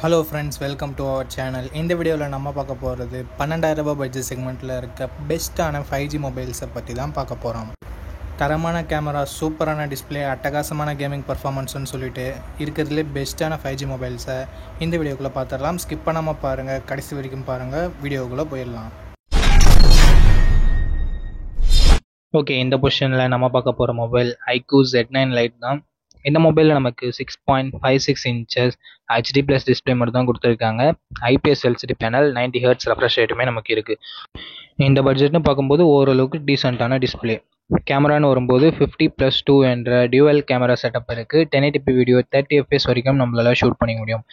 Hello friends, welcome to our channel. இந்த வீடியோவில் நம்ம பார்க்க போகிறது 12,000 பட்ஜெட் செக்மெண்ட்டில் இருக்க பெஸ்ட்டான 5G மொபைல்ஸை பற்றி தான் பார்க்க போகிறோம். தரமான கேமரா, சூப்பரான டிஸ்பிளே, அட்டகாசமான கேமிங் பர்ஃபார்மன்ஸ்னு சொல்லிட்டு இருக்கிறதுலே பெஸ்ட்டான 5G மொபைல்ஸை இந்த வீடியோக்குள்ளே பார்த்துடலாம். ஸ்கிப் பண்ணாமல் பாருங்கள், கடைசி வரைக்கும் பாருங்கள். வீடியோக்குள்ளே போயிடலாம். ஓகே, இந்த பொசிஷனில் நம்ம பார்க்க போகிற மொபைல் iQOO Z9 Lite தான். இந்த மொபைலில் நமக்கு 6.56 இன்ச்சஸ் HD ப்ளஸ் டிஸ்பிளே மட்டும் தான் கொடுத்துருக்காங்க. IPS LCD panel, 90 Hz refresh ரேட்டுமே நமக்கு இருக்குது. இந்த பட்ஜெட்னு பார்க்கும்போது ஓரளவுக்கு டீசெண்டான டிஸ்பிளே. கேமரான்னு வரும்போது 50+2 என்ற டியூவல் கேமரா செட்டப் இருக்குது. 1080p வீடியோ 30 fps வரைக்கும் நம்மளால் ஷூட் பண்ணிக்க முடியும்.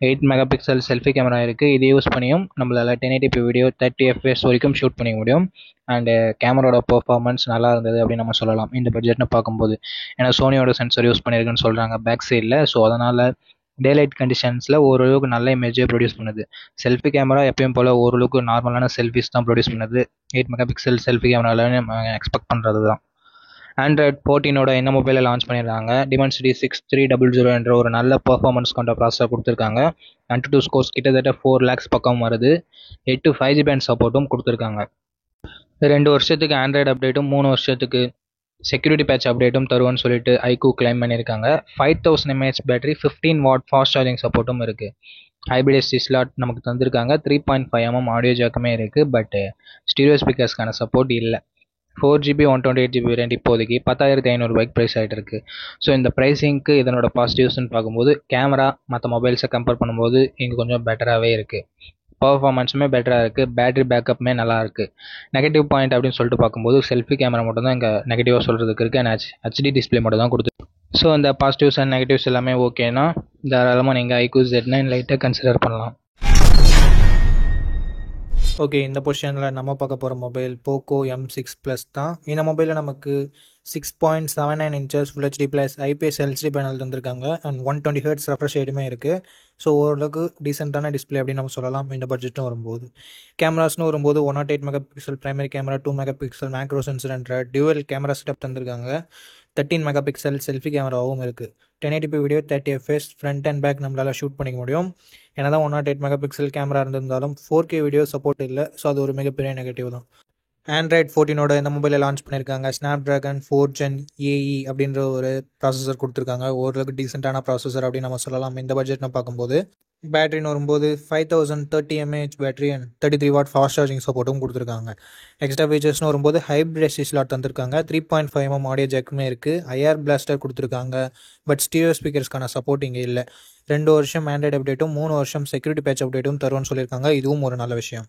8 மெகாபிக்சல் செல்ஃபி கேமரா இருக்குது. இதை யூஸ் பண்ணியும் நம்மளால் 1080p வீடியோ 30 fps வரைக்கும் ஷூட் பண்ணிக்க முடியும். அண்டு கேமராவோட பர்ஃபார்மன்ஸ் நல்லா இருந்தது அப்படின்னு நம்ம சொல்லலாம் இந்த பட்ஜெட்னு பார்க்கும்போது. ஏன்னா சோனியோட சென்சர் யூஸ் பண்ணியிருக்குன்னு சொல்கிறாங்க பேக் சைடில். ஸோ அதனால் டேலைட் கண்டிஷன்ஸில் ஓரளவுக்கு நல்ல இமேஜை ப்ரொடியூஸ் பண்ணுது. செல்ஃபி கேமரா எப்பயும் போல் ஓரளவுக்கு நார்மலான செல்ஃபிஸ் தான் ப்ரொடியூஸ் பண்ணுது. 8 மெகாபிக்சல் செல்ஃபி கேமராவில் நம்ம எக்ஸ்பெக்ட் பண்ணுறது தான். Android 14ஓட இந்த மொபைலில் லான்ச் பண்ணியிருக்காங்க. Dimensity 6300 என்ற ஒரு நல்ல பர்ஃபார்மன்ஸ் கொண்ட ப்ராசஸர் கொடுத்துருக்காங்க. AnTuTu ஸ்கோர்ஸ் கிட்டத்தட்ட 4 lakhs பக்கம் வருது. 8 to 5G பேண்ட் சப்போர்ட்டும் கொடுத்துருக்காங்க. 2 வருஷத்துக்கு ஆண்ட்ராய்டு அப்டேட்டும் 3 வருஷத்துக்கு செக்யூரிட்டி பேட்ச் அப்டேட்டும் தருவோன்னு சொல்லிட்டு iQOO கிளைம் பண்ணியிருக்காங்க. 5000 mAh battery, 15 what fast charging சப்போர்ட்டும் இருக்குது. ஹைப்ரிட் SD ஸ்லாட் நமக்கு தந்திருக்காங்க. 3.5mm ஆடியோ ஜாக்குமே இருக்குது. பட் ஸ்டீரியோ ஸ்பீக்கர்ஸ்க்கான சப்போர்ட் இல்லை. 4GB 128GB வேரியன்ட் இப்போதைக்கு 10,500 ப்ரைஸ் ஆகிட்டு இருக்குது. ஸோ இந்த ப்ரைஸிங்க்கு இதனோட பாசிட்டிவ்ஸ்ன்னு பார்க்கும்போது கேமரா மற்ற மொபைல்ஸை கம்பேர் பண்ணும்போது இங்கே கொஞ்சம் பெட்டராகவே இருக்குது. பர்ஃபார்மன்ஸுமே பெட்டராக இருக்குது. பேட்டரி பேக்கப்புமே நல்லா இருக்குது. நெகட்டிவ் பாயிண்ட் அப்படின்னு சொல்லிட்டு பார்க்கும்போது செல்ஃபி கேமரா மட்டும் தான் இங்கே நெகட்டிவாக சொல்கிறதுக்கு இருக்குது. அண்ட் HD டிஸ்பிளே மட்டும் தான் கொடுத்து. ஸோ இந்த பாசிட்டிவ்ஸ் அண்ட் நெகட்டிவ்ஸ் எல்லாமே ஓகேனா தாராளமாக நீங்கள் iQOO Z9 Lite கன்சிடர் பண்ணலாம். ஓகே, இந்த பொசிஷனில் நம்ம பார்க்க போகிற மொபைல் போக்கோ M6 Plus தான். இந்த மொபைலில் நமக்கு 6.79 inches Full HD plus IPS LCD panel தந்திருக்காங்க. அண்ட் 120 Hz ரெஃப்ரெஷ் ரேட்டுமே இருக்குது. ஸோ ஓரளவுக்கு டீசெண்டான டிஸ்பிளே அப்படின்னு நம்ம சொல்லலாம் இந்த பட்ஜெட்டும் வரும்போது. கேமராஸ்னு வரும்போது 108 megapixel primary camera, 2 megapixel macro sensor என்ற டியூவல் கேமரா செட்டப் தந்திருக்காங்க. 13 மெகாபிக்சல் செல்ஃபி கேமராவும் இருக்குது. 1080p video 30 fps front and back நம்மளால் ஷூட் பண்ணிக்க முடியும். ஏன்னா தான் 108 மெகாபிக்சல் கேமரா இருந்திருந்தாலும் 4K வீடியோ சப்போர்ட் இல்லை. ஸோ அது ஒரு மிகப்பெரிய நெகட்டிவ் தான். Android 14ஓட இந்த மொபைலை லான்ச் பண்ணியிருக்காங்க. Snapdragon 4 Gen AE அப்படின்ற ஒரு ப்ராசஸர் கொடுத்துருக்காங்க. ஓரளவுக்கு டீசெண்டான ப்ராசஸர் அப்படின்னு நம்ம சொல்லலாம் இந்த பட்ஜெட்னு பார்க்கும்போது. பேட்டரின்னு வரும்போது 5030 mAh battery and 33 what fast charging சப்போர்ட்டும் கொடுத்துருக்காங்க. எக்ஸ்ட்ரா ஃபீச்சர்ஸ்னு வரும்போது ஹைப்ரிட் SD ஸ்லாட் தந்திருக்காங்க. 3.5mm ஆடியோ ஜாக்குமே இருக்குது. IR பிளாஸ்டர் கொடுத்துருக்காங்க. பட் ஸ்டீரியோ ஸ்பீக்கர்ஸ்க்கான சப்போர்ட் இங்கே இல்லை. 2 வருஷம் ஆண்ட்ராய்டு அப்டேட்டும் 3 வருஷம் செக்யூரிட்டி பேட்ச் அப்டேட்டும் தருவோன்னு சொல்லியிருக்காங்க. இதுவும் ஒரு நல்ல விஷயம்.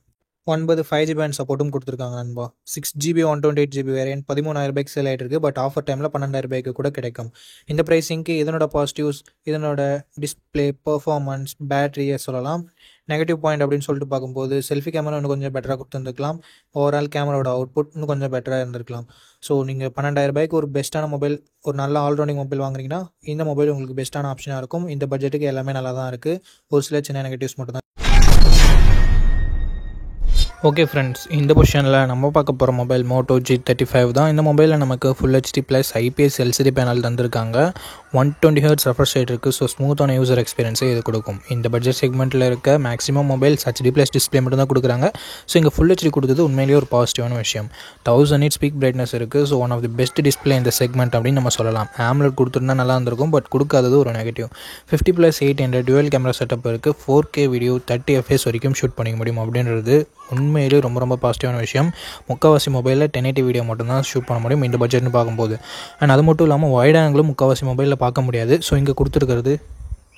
9 5G பேண்ட் சப்போர்ட்டும் கொடுத்துருக்காங்க நண்பா. 6GB 128GB வேரியன்ட் 13,000 சேல் ஆகிட்டு இருக்குது. பட் ஆஃபர் டைமில் 12,000 கூட கிடைக்கும். இந்த ப்ரைஸிங்க்கு இதனோட பாசிட்டிவ்ஸ், இதனோட டிஸ்பிளே, பர்ஃபார்மன்ஸ், பேட்டரியை சொல்லலாம். நெகட்டிவ் பாயிண்ட் அப்படின்னு சொல்லிட்டு பார்க்கும்போது செல்ஃபி கேமரா இன்னும் கொஞ்சம் பெட்டராக கொடுத்துருந்துருக்கலாம். ஓவரால் கேமராவோட அவுட்புட் இன்னும் கொஞ்சம் பெட்டராக இருந்திருக்கலாம். ஸோ நீங்கள் 12,000 ஒரு பெஸ்ட்டான மொபைல், ஒரு நல்ல ஆல்ரவுண்டிங் மொபைல் வாங்குறீங்கன்னா இந்த மொபைல் உங்களுக்கு பெஸ்ட்டான ஆப்ஷனாக இருக்கும். இந்த பட்ஜெட்டுக்கு எல்லாமே நல்லா தான் இருக்குது. ஒரு சில சின்ன நெகட்டிவ்ஸ் மட்டும் தான். ஓகே ஃப்ரெண்ட்ஸ், இந்த பொசிஷனில் நம்ம பார்க்க போகிற மொபைல் Moto G35 தான். இந்த மொபைலில் நமக்கு Full HD plus IPS LCD panel தந்திருக்காங்க. 120 Hz ரெஃப்ரெஷ் ரேட் இருக்குது. ஸோ ஸ்மூத்தான யூசர் எக்ஸ்பீரியன்ஸை இது கொடுக்கும். இந்த பட்ஜெட் செக்மெண்ட்டில் இருக்க maximum mobiles HD plus display மட்டும் தான் கொடுக்குறாங்க. ஸோ இங்கே Full HD கொடுத்தது உண்மையிலேயே ஒரு பாசிட்டிவான விஷயம். 1000 nits பீக் பிரைட்னஸ் இருக்குது. So one of the best display இந்த செக்மெண்ட் அப்படின்னு நம்ம சொல்லலாம். AMOLED கொடுத்துருந்தா நல்லா இருந்திருக்கும். பட் கொடுக்காதது ஒரு நெகட்டிவ். 50+8 என்ற டியூவல் கேமரா செட்டப் இருக்குது. 4K வீடியோ 30 fps வரைக்கும் ஷூட் பண்ணிக்க முடியும் அப்படின்றது உண்மையிலே ரொம்ப பாசிட்டிவான விஷயம். முக்கால்வாசி மொபைலில் 1080 வீடியோ மட்டும்தான் ஷூட் பண்ண முடியும் இந்த பட்ஜெட்னு பார்க்கும்போது. அண்ட் அது மட்டும் இல்லாமல் வைட் ஆங்கிளும் முக்கால்வாசி மொபைலில் பார்க்க முடியாது. ஸோ இங்கே கொடுத்துருக்கிறது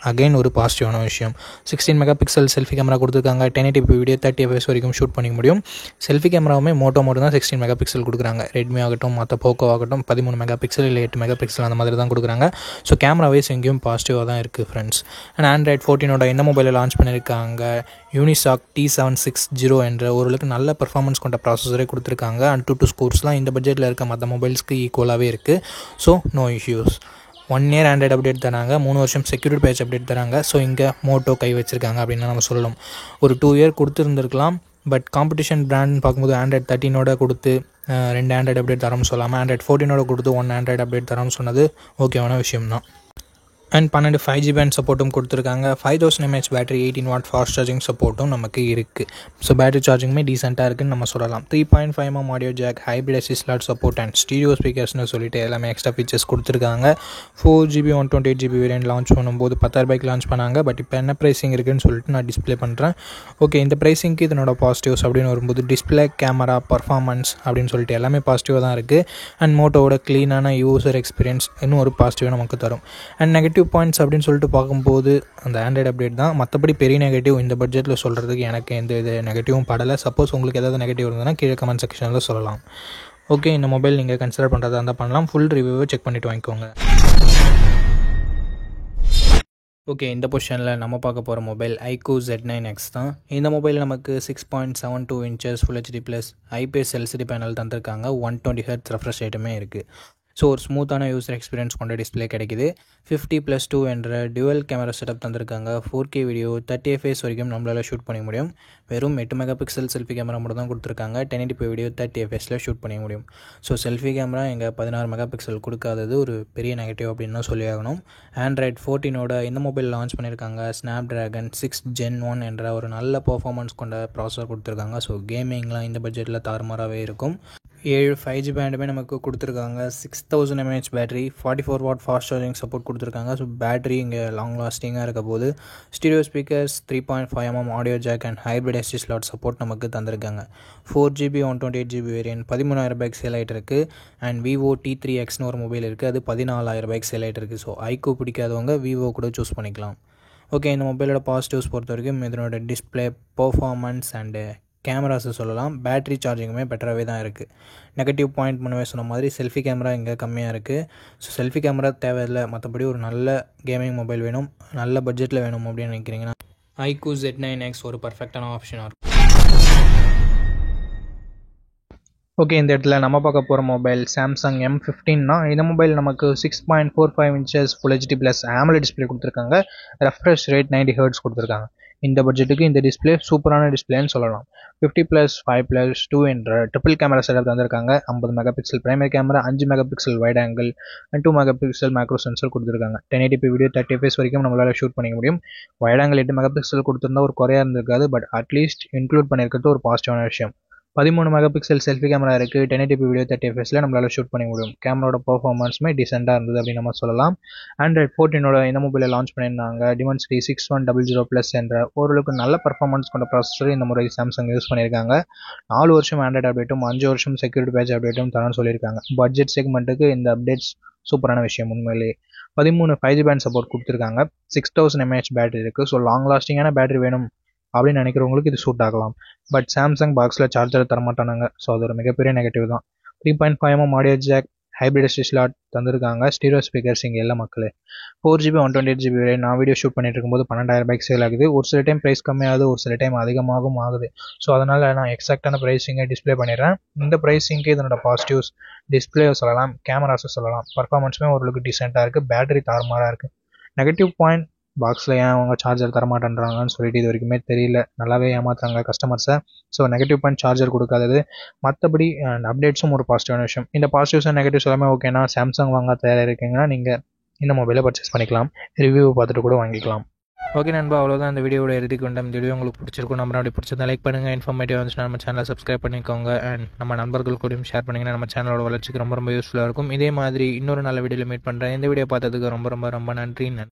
அகைன் ஒரு பாசிட்டிவான விஷயம். 16 மெகாபிக்சல் செல்ஃபி கேமரா கொடுத்துருக்காங்க. 1080p வீடியோ 30 fps வரைக்கும் ஷூட் பண்ணிக்க முடியும். செல்ஃபி கேமராவுமே மோட்டோ மட்டும் தான் 16 மெகாபிக்சல் கொடுக்குறாங்க. ரெட்மி ஆகட்டும், மற்ற போக்கோ ஆகட்டும் 13 மெகாபிக்சல் இல்லை 8 மெகாபிக்சல் அந்த மாதிரி தான் கொடுக்குறாங்க. ஸோ கேமரா வைஸ் எங்கேயும் பாசிட்டிவாக தான் இருக்குது ஃப்ரெண்ட்ஸ். அண்ட் Android 14ஓட இந்த மொபைலில் லான்ச் பண்ணியிருக்காங்க. Unisoc T760 என்ற ஓரளவுக்கு நல்ல பர்ஃபார்மன்ஸ் கொண்ட ப்ராசஸரே கொடுத்துருக்காங்க. AnTuTu ஸ்கோர்ஸ்லாம் இந்த பட்ஜெட்டில் இருக்க மற்ற மொபைல்ஸ்க்கு ஈக்குவலாகவே இருக்குது. So no issues. 1 year Android update தராங்க. 3 வருஷம் செக்யூரிட்டி பேட்ச் அப்டேட் தராங்க. ஸோ இங்கே மோட்டோ கை வச்சுருக்காங்க அப்படின்னு நம்ம சொல்லலாம். ஒரு 2 year கொடுத்துருந்துருக்கலாம். பட் காம்படிஷன் பிராண்ட்னு பார்க்கும்போது Android 13ஓட கொடுத்து 2 ஆண்ட்ராய்டு அப்டேட் தரோம்னு சொல்லாமல் Android 14ஓட கொடுத்து 1 ஆண்ட்ராய்டு அப்டேட் தரோம்னு சொன்னது ஓகேவான விஷயம் தான். அண்ட் 12 5G பேண்ட் சப்போர்ட்டும் கொடுத்துருக்காங்க. 5000 mAh battery, 18 what fast charging சப்போர்ட்டும் நமக்கு இருக்குது. ஸோ பேட்டரி சார்ஜிங்குமே டீசெண்டாக இருக்குன்னு நம்ம சொல்லலாம். 3.5mm audio jack, hybrid SD slot support and stereo ஸ்பீக்கர்ஸ்னு சொல்லிட்டு எல்லாமே எக்ஸ்ட்ரா ஃபீச்சர்ஸ் கொடுத்துருக்காங்க. 4GB 128GB வேரியன்ட் லான்ச் பண்ணும்போது 10,000 லான்ச் பண்ணாங்க. பட் இப்போ என்ன ப்ரைஸிங் இருக்குன்னு சொல்லிட்டு நான் டிஸ்பிளே பண்ணுறேன். ஓகே, இந்த ப்ரைஸிங்க்கு இதனோட பாசிட்டிவ்ஸ் அப்படின்னு வரும்போது டிஸ்பிளே, கேமரா, பர்ஃபார்மன்ஸ் அப்படின்னு சொல்லிட்டு எல்லாமே பாசிட்டிவாக தான் இருக்குது. அண்ட் மோட்டோவோட க்ளீனான யூசர் எக்ஸ்பீரியன்ஸ் இன்னும் ஒரு பாசிட்டிவாக நமக்கு தரும். அண்ட் நெகட்டிவ் பாயிண்ட்ஸ் அப்படின்னு சொல்லிட்டு பார்க்கும்போது அந்த ஆண்ட்ராய்டு அப்டேட் தான். மற்றபடி பெரிய நெகட்டிவ் இந்த பட்ஜெட்டில் சொல்கிறதுக்கு எனக்கு எந்த இது நெகட்டிவும் படலை. சப்போஸ் உங்களுக்கு ஏதாவது நெகட்டிவ் இருந்ததுன்னா கீழே கமெண்ட் செக்ஷனில் சொல்லலாம். ஓகே, இந்த மொபைல் நீங்கள் கன்சிடர் பண்ணுறதா இருந்தால் பண்ணலாம். ஃபுல் ரிவ்யூவை செக் பண்ணிவிட்டு வாங்கிக்கோங்க. ஓகே, இந்த பொசிஷனில் நம்ம பார்க்க போகிற மொபைல் iQOO Z9X தான். இந்த மொபைல் நமக்கு 6.72 inches Full HD plus IPS LCD panel தந்திருக்காங்க. 120Hz ரெஃப்ரெஷ் ரேட்டுமே இருக்குது. ஸோ ஒரு ஸ்மூத்தான யூசர் எக்ஸ்பீரியன்ஸ் கொண்ட டிஸ்பிளே கிடைக்குது. 50+2 என்ற டியூவல் கேமரா செட்டப் தந்திருக்காங்க. 4K வீடியோ 30 fps வரைக்கும் நம்மளால் ஷூட் பண்ண முடியும். வெறும் 8 மெகாபிக்சல் செல்ஃபி கேமரா மட்டும் தான் கொடுத்துருக்காங்க. 1080p வீடியோ 30 fpsல ஷூட் பண்ண முடியும். ஸோ செல்ஃபி கேமரா எங்கள் 16 மெகாபிக்சல் கொடுக்காதது ஒரு பெரிய நெகட்டிவ் அப்படின்னு தான் சொல்லி ஆகணும். ஆண்ட்ராய்ட் 14 இந்த மொபைல் லான்ச் பண்ணியிருக்காங்க. Snapdragon 6 Gen 1 என்ற ஒரு நல்ல பர்ஃபார்மன்ஸ் கொண்ட ப்ராசஸர் கொடுத்துருக்காங்க. ஸோ கேமிங்லாம் இந்த பட்ஜெட்டில் தாறுமாறாகவே இருக்கும். 7 5G பேண்டுமே நமக்கு கொடுத்துருக்காங்க. 6000 mAh battery, 44 watt fast charging support கொடுத்துருக்காங்க. ஸோ பேட்டரி இங்கே லாங் லாஸ்டிங்காக இருக்க போது. Stereo speakers, 3.5mm audio jack and hybrid SD slot support நமக்கு தந்திருக்காங்க. 4GB 128GB வேரியன்ட் 13,000 சேல் ஆகிட்டு இருக்குது. அண்ட் Vivo T3Xன்னு ஒரு மொபைல் இருக்குது, அது 14,000 சேல் ஆகிட்டு இருக்குது. ஸோ iQOO பிடிக்காதவங்க Vivo கூட சூஸ் பண்ணிக்கலாம். ஓகே, இந்த மொபைலோட பாசிட்டிவ்ஸ் பொறுத்த வரைக்கும் இதனோட டிஸ்பிளே, பர்ஃபார்மன்ஸ் அண்டு கேமராஸை சொல்லலாம். பேட்டரி சார்ஜிங்குமே பெட்டராகவே தான் இருக்குது. நெகட்டிவ் பாயிண்ட் முன்னவே சொன்ன மாதிரி செல்ஃபி கேமரா இங்கே கம்மியாக இருக்குது. ஸோ செல்ஃபி கேமரா தேவையில்லை. மற்றபடி ஒரு நல்ல கேமிங் மொபைல் வேணும், நல்ல பட்ஜெட்டில் வேணும் அப்படின்னு நினைக்கிறீங்கன்னா iQOO Z9X ஒரு பர்ஃபெக்டான ஆப்ஷனாக இருக்கும். ஓகே, இந்த இடத்துல நம்ம பார்க்க போகிற மொபைல் சாம்சங் M15 தான். இந்த மொபைல் நமக்கு 6.45 inches Full HD plus AMOLED display கொடுத்துருக்காங்க. ரெஃப்ரெஷ் ரேட் 90 Hz கொடுத்துருக்காங்க. இந்த பட்ஜெட்டுக்கு இந்த டிஸ்பிளே சூப்பரான டிஸ்பிளேன்னு சொல்லலாம். 50+5+2 என்ற ட்ரிபிள் கேமரா செட்டப் தந்திருக்காங்க. 50 megapixel primary camera, 5 megapixel wide angle and 2 megapixel macro sensor கொடுத்துருக்காங்க. 1080p வீடியோ 30 fps வரைக்கும் நம்மளால் ஷூட் பண்ணிக்க முடியும். வைட் ஆங்கிள் 8 மெகாபிக்சல் கொடுத்துருந்தா ஒரு குறையாக இருந்திருக்காது. பட் அட்லீஸ்ட் இன்க்ளூட் பண்ணியிருக்கிறது ஒரு பாசிட்டிவான விஷயம். 13 மெகாபிக்சல் செல்ஃபி கேமரா இருக்குது. 1080p வீடியோ 30 fpsல நம்மளால் ஷூட் பண்ண முடியும். கேமராவோட பர்ஃபார்மன்ஸுமே டீசெண்டாக இருந்தது அப்படின்னு நம்ம சொல்லலாம். ஆண்ட்ராய்ட் 14 இந்த மொபைலை லான்ச் பண்ணியிருந்தாங்க. Dimensity 6100+ என்ற ஓரளவுக்கு நல்ல பர்ஃபார்மன்ஸ் கொண்ட ப்ராசஸர் இந்த முறை சாம்சங் யூஸ் பண்ணியிருக்காங்க. 4 வருஷம் ஆண்ட்ராய்டு அப்டேட்டும் 5 வருஷம் செக்யூரிட்டி பேட்ச் அப்டேட்டும் தரேன்னு சொல்லியிருக்காங்க. பட்ஜெட் செக்மெண்ட்டுக்கு இந்த அப்டேட்ஸ் சூப்பரான விஷயம் உண்மையிலேயே. 13 5G பேண்ட் சப்போர்ட் கொடுத்துருக்காங்க. 6000 mAh பேட்டரி இருக்குது. ஸோ லாங் லாஸ்டிங்கான பேட்டரி வேணும் அப்படின்னு நினைக்கிறவங்களுக்கு இது சூட் ஆகலாம். பட் சாம்சங் பாக்ஸில் சார்ஜர் தரமாட்டானாங்க. ஸோ அது ஒரு மிகப்பெரிய நெகட்டிவ் தான். 3.5mm audio jack, hybrid SD slot தந்திருக்காங்க. ஸ்டீரியோ ஸ்பீக்கர்ஸ் இங்கே இல்லை மக்களே. 4GB 128GB வேரியன்ட் நான் வீடியோ ஷூட் பண்ணிட்டு இருக்கும்போது 12,000 சேல் ஆகுது. ஒரு சில டைம் ப்ரைஸ் கம்மியாகுது, ஒரு சில டைம் அதிகமாகவும் ஆகுது. ஸோ அதனால் நான் எக்ஸாக்டான ப்ரைஸிங்கை டிஸ்பிளே பண்ணிடுறேன். இந்த ப்ரைஸிங்க்கு இதனோட பாசிட்டிவ்ஸ் டிஸ்பிளேவை சொல்லலாம், கேமராஸை சொல்லலாம். பர்ஃபார்மன்ஸுமே ஓரளவுக்கு டீசெண்டாக இருக்குது. பேட்டரி தாறுமாறாக இருக்குது. நெகட்டிவ் பாயிண்ட், பாக்ஸில் ஏன் அவங்க சார்ஜர் தரமாட்டேன்றாங்கன்னு சொல்லிட்டு இது வரைக்குமே தெரியல. நல்லாவே ஏமாத்துறாங்க கஸ்டமர்ஸை. ஸோ நெகட்டிவ் பாயிண்ட் சார்ஜர் கொடுக்காதது. மற்றபடி அப்டேட்ஸும் ஒரு பாசிட்டிவான விஷயம். இந்த பாசிட்டிவ்ஸ் அண்ட் நெகட்டிவ்ஸ் எல்லாமே ஓகேனா சாம்சங் வாங்க தயாராக இருக்கீங்கன்னா நீங்கள் இந்த மொபைலை பர்ச்சேஸ் பண்ணிக்கலாம். ரிவ்யூ பார்த்துட்டு கூட வாங்கிக்கலாம். ஓகே நண்பா, அவ்வளோதான் இந்த வீடியோட இறுதிக்கு கொண்ட வீடியோ உங்களுக்கு பிடிச்சிருக்கும். நம்ம அப்படி பிடிச்சதை லைக் பண்ணுங்கள். இன்ஃபர்மேட்டிவ் வந்துச்சுன்னா நம்ம சேனலை சப்ஸ்கிரைப் பண்ணிக்கோங்க. அண்ட் நம்ம நண்பர்கள் கூடயும் ஷேர் பண்ணிங்கன்னா நம்ம சேனலோட வளர்ச்சிக்கு ரொம்ப யூஸ்ஃபுல்லாக இருக்கும். இதே மாதிரி இன்னொரு நல்ல வீடியோவில் மீட் பண்ணுறேன். இந்த வீடியோ பார்த்ததுக்கு ரொம்ப ரொம்ப ரொம்ப நன்றி.